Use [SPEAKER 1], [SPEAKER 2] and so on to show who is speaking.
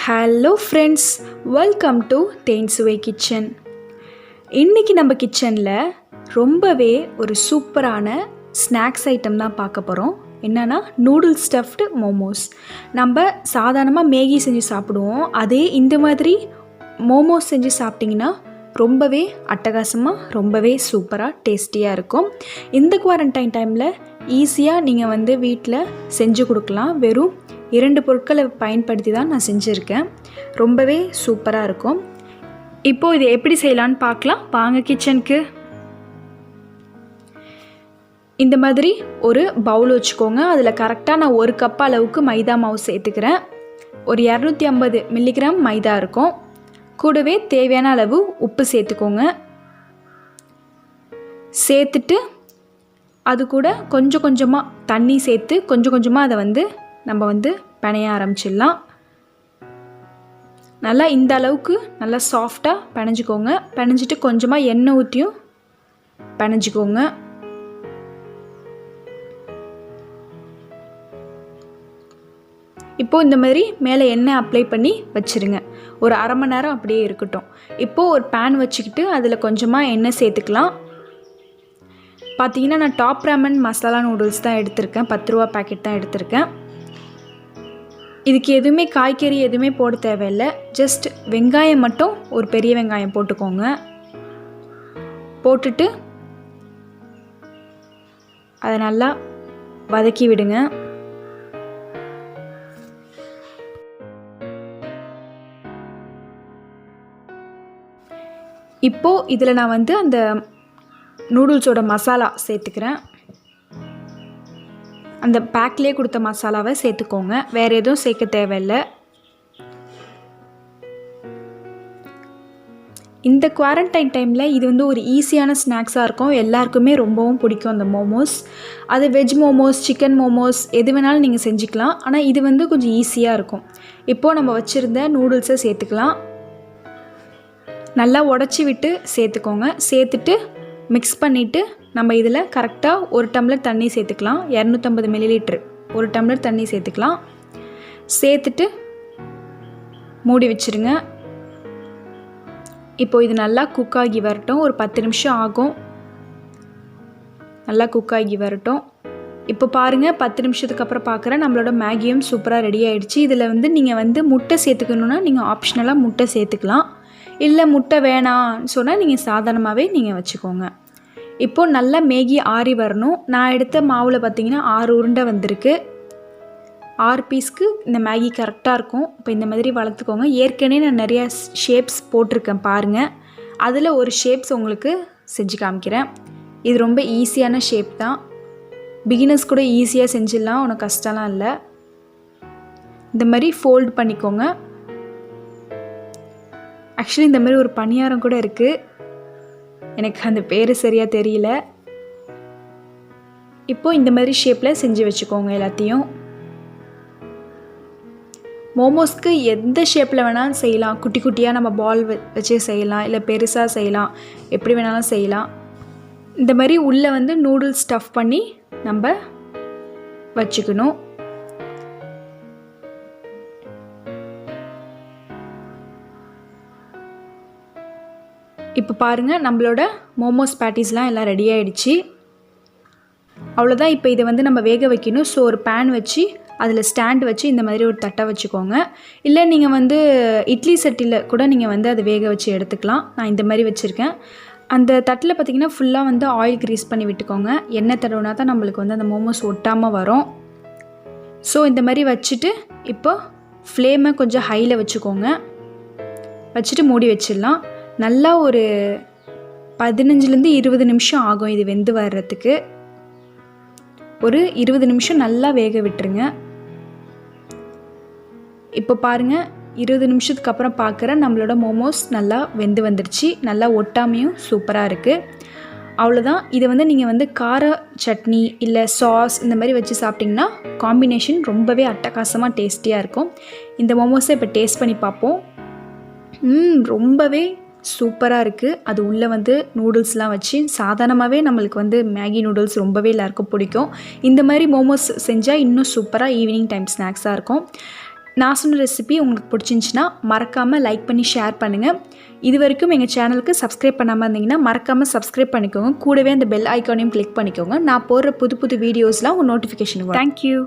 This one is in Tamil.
[SPEAKER 1] Hello friends, welcome to Thenchuvai kitchen. இன்றைக்கி நம்ம கிச்சனில் ரொம்பவே ஒரு சூப்பரான ஸ்நாக்ஸ் ஐட்டம் தான் பார்க்க போகிறோம். என்னென்னா நூடுல்ஸ் ஸ்டஃப்டு மோமோஸ். நம்ம சாதாரணமாக மேகி செஞ்சு சாப்பிடுவோம். அதே இந்த மாதிரி மோமோஸ் செஞ்சு சாப்பிட்டிங்கன்னா ரொம்பவே அட்டகாசமாக ரொம்பவே சூப்பராக டேஸ்டியாக இருக்கும். இந்த குவாரண்டைன் டைமில் ஈஸியாக நீங்கள் வீட்டில் செஞ்சு கொடுக்கலாம். வெறும் 2 பொருட்களை பயன்படுத்தி தான் நான் செஞ்சுருக்கேன். ரொம்பவே சூப்பராக இருக்கும். இப்போது இது எப்படி செய்யலான்னு பார்க்கலாம். வாங்க கிச்சனுக்கு. இந்த மாதிரி ஒரு பவுல் வச்சுக்கோங்க. அதில் கரெக்டாக நான் 1 கப் அளவுக்கு மைதா மாவு சேர்த்துக்கிறேன். ஒரு 250 மில்லிகிராம் மைதா இருக்கும். கூடவே தேவையான அளவு உப்பு சேர்த்துக்கோங்க. சேர்த்துட்டு அது கூட கொஞ்சம் கொஞ்சமாக தண்ணி சேர்த்து கொஞ்சம் கொஞ்சமாக அதை நம்ம பிணைய ஆரம்பிச்சிடலாம். நல்லா இந்த அளவுக்கு நல்லா சாஃப்டாக பிணைஞ்சிக்கோங்க. பிணைஞ்சிட்டு கொஞ்சமாக எண்ணெய் ஊற்றியும் பிணைஞ்சிக்கோங்க. இப்போது இந்த மாதிரி மேலே எண்ணெய் அப்ளை பண்ணி வச்சுருங்க. ஒரு அரை மணி நேரம் அப்படியே இருக்கட்டும். இப்போது ஒரு பேன் வச்சுக்கிட்டு அதில் கொஞ்சமாக எண்ணெய் சேர்த்துக்கலாம். பார்த்தீங்கன்னா நான் டாப் ராமன் மசாலா நூடுல்ஸ் தான் எடுத்திருக்கேன். 10 ரூபா பேக்கெட் தான் எடுத்திருக்கேன். இதுக்கு எதுவுமே காய்கறி எதுவுமே போட தேவையில்லை. ஜஸ்ட் வெங்காயம் மட்டும் ஒரு பெரிய வெங்காயம் போட்டுக்கோங்க. போட்டுட்டு அதை நல்லா வதக்கி விடுங்க. இப்போது இதில் நான் அந்த நூடுல்ஸோட மசாலா சேர்த்துக்கிறேன். அந்த பேக்லேயே கொடுத்த மசாலாவை சேர்த்துக்கோங்க. வேறு எதுவும் சேர்க்க தேவையில்லை. இந்த குவாரண்டைன் டைமில் இது ஒரு ஈஸியான ஸ்நாக்ஸாக இருக்கும். எல்லாருக்குமே ரொம்பவும் பிடிக்கும் அந்த மோமோஸ். அது வெஜ் மோமோஸ், சிக்கன் மோமோஸ் எது வேணாலும் நீங்கள் செஞ்சுக்கலாம். ஆனால் இது கொஞ்சம் ஈஸியாக இருக்கும். இப்போது நம்ம வச்சுருந்த நூடுல்ஸை சேர்த்துக்கலாம். நல்லா உடச்சி விட்டு சேர்த்துக்கோங்க. சேர்த்துட்டு மிக்ஸ் பண்ணிவிட்டு நம்ம இதில் கரெக்டாக 1 டம்ளர் தண்ணி சேர்த்துக்கலாம். 250 மில்லிலிட்ரு 1 டம்ளர் தண்ணி சேர்த்துக்கலாம். சேர்த்துட்டு மூடி வச்சுருங்க. இப்போது இது நல்லா குக் ஆகி வரட்டும். ஒரு 10 நிமிஷம் ஆகும். நல்லா குக் ஆகி வரட்டும். இப்போ பாருங்கள், 10 நிமிஷத்துக்கு அப்புறம் பார்க்குறேன். நம்மளோட மேகியும் சூப்பராக ரெடி ஆகிடுச்சு. இதில் நீங்கள் முட்டை சேர்த்துக்கணுன்னா நீங்கள் ஆப்ஷனலாக முட்டை சேர்த்துக்கலாம். இல்லை முட்டை வேணான்னு சொன்னால் நீங்கள் சாதாரணமாகவே நீங்கள் வச்சுக்கோங்க. இப்போது நல்லா மேகி ஆறி வரணும். நான் எடுத்த மாவில் பார்த்திங்கன்னா 6 உருண்டை வந்திருக்கு. 6 பீஸ்க்கு இந்த மேகி கரெக்டாக இருக்கும். இப்போ இந்த மாதிரி வளர்த்துக்கோங்க. ஏற்கனவே நான் நிறையா ஷேப்ஸ் போட்டிருக்கேன் பாருங்கள். அதில் ஒரு ஷேப்ஸ் உங்களுக்கு செஞ்சு காமிக்கிறேன். இது ரொம்ப ஈஸியான ஷேப் தான். பிகினர்ஸ் கூட ஈஸியாக செஞ்சிடலாம். ஒன்றும் கஷ்டம்லாம் இல்லை. இந்த மாதிரி ஃபோல்டு பண்ணிக்கோங்க. ஆக்சுவலி இந்த மாதிரி ஒரு பணியாரம் கூட இருக்குது. எனக்கு அந்த பேர் சரியாக தெரியல. இப்போது இந்த மாதிரி ஷேப்பில் செஞ்சு வச்சுக்கோங்க எல்லாத்தையும். மோமோஸ்க்கு எந்த ஷேப்பில் வேணாலும் செய்யலாம். குட்டி குட்டியாக நம்ம பால் வச்சு செய்யலாம், இல்லை பெருசாக செய்யலாம், எப்படி வேணாலும் செய்யலாம். இந்த மாதிரி உள்ளே நூடுல்ஸ் ஸ்டஃப் பண்ணி நம்ம வச்சுக்கணும். இப்போ பாருங்கள், நம்மளோட மோமோஸ் பேட்டிஸ்லாம் எல்லாம் ரெடி ஆகிடுச்சு. அவ்வளோதான். இப்போ இதை நம்ம வேக வைக்கணும். ஸோ ஒரு பேன் வச்சு அதில் ஸ்டாண்ட் வச்சு இந்த மாதிரி ஒரு தட்டை வச்சுக்கோங்க. இல்லை நீங்கள் இட்லி சட்டியில் கூட நீங்கள் அதை வேக வச்சு எடுத்துக்கலாம். நான் இந்த மாதிரி வச்சுருக்கேன். அந்த தட்டில் பார்த்திங்கன்னா ஃபுல்லாக ஆயில் க்ரீஸ் பண்ணி விட்டுக்கோங்க. எண்ணெய் தடவுனா தான் நம்மளுக்கு அந்த மோமோஸ் ஒட்டாமல் வரும். ஸோ இந்த மாதிரி வச்சுட்டு இப்போ ஃப்ளேமை கொஞ்சம் ஹையில் வச்சுக்கோங்க. வச்சுட்டு மூடி வச்சிடலாம். நல்லா ஒரு 15லேருந்து 20 நிமிஷம் ஆகும் இது வெந்து வர்றதுக்கு. ஒரு 20 நிமிஷம் நல்லா வேக விட்டுருங்க. இப்போ பாருங்கள், 20 நிமிஷத்துக்கு அப்புறம் பார்க்குறேன் நம்மளோட மோமோஸ் நல்லா வெந்து வந்துடுச்சு. நல்லா ஒட்டாமையும் சூப்பராக இருக்குது. அவ்வளோதான். இதை நீங்கள் கார சட்னி இல்லை சாஸ் இந்த மாதிரி வச்சு சாப்பிட்டிங்கன்னா காம்பினேஷன் ரொம்பவே அட்டகாசமாக டேஸ்டியாக இருக்கும். இந்த மோமோஸை இப்போ டேஸ்ட் பண்ணி பார்ப்போம். ரொம்பவே சூப்பராக இருக்குது. அது உள்ளே நூடுல்ஸ்லாம் வச்சு சாதாரணமாகவே நம்மளுக்கு மேகி நூடுல்ஸ் ரொம்பவே எல்லாருக்கும் பிடிக்கும். இந்த மாதிரி மோமோஸ் செஞ்சால் இன்னும் சூப்பராக ஈவினிங் டைம் ஸ்நாக்ஸாக இருக்கும். நான் சொன்ன ரெசிபி உங்களுக்கு பிடிச்சிருந்துச்சின்னா மறக்காமல் லைக் பண்ணி ஷேர் பண்ணுங்கள். இது வரைக்கும் எங்கள் சேனலுக்கு சப்ஸ்கிரைப் பண்ணாமல் இருந்தீங்கன்னா மறக்காமல் சப்ஸ்கிரைப் பண்ணிக்கோங்க. கூடவே அந்த பெல் ஐக்கானையும் கிளிக் பண்ணிக்கோங்க. நான் போடுற புது புது வீடியோஸ்லாம் உங்கள் நோட்டிஃபிகேஷன் வரும். தேங்க்யூ.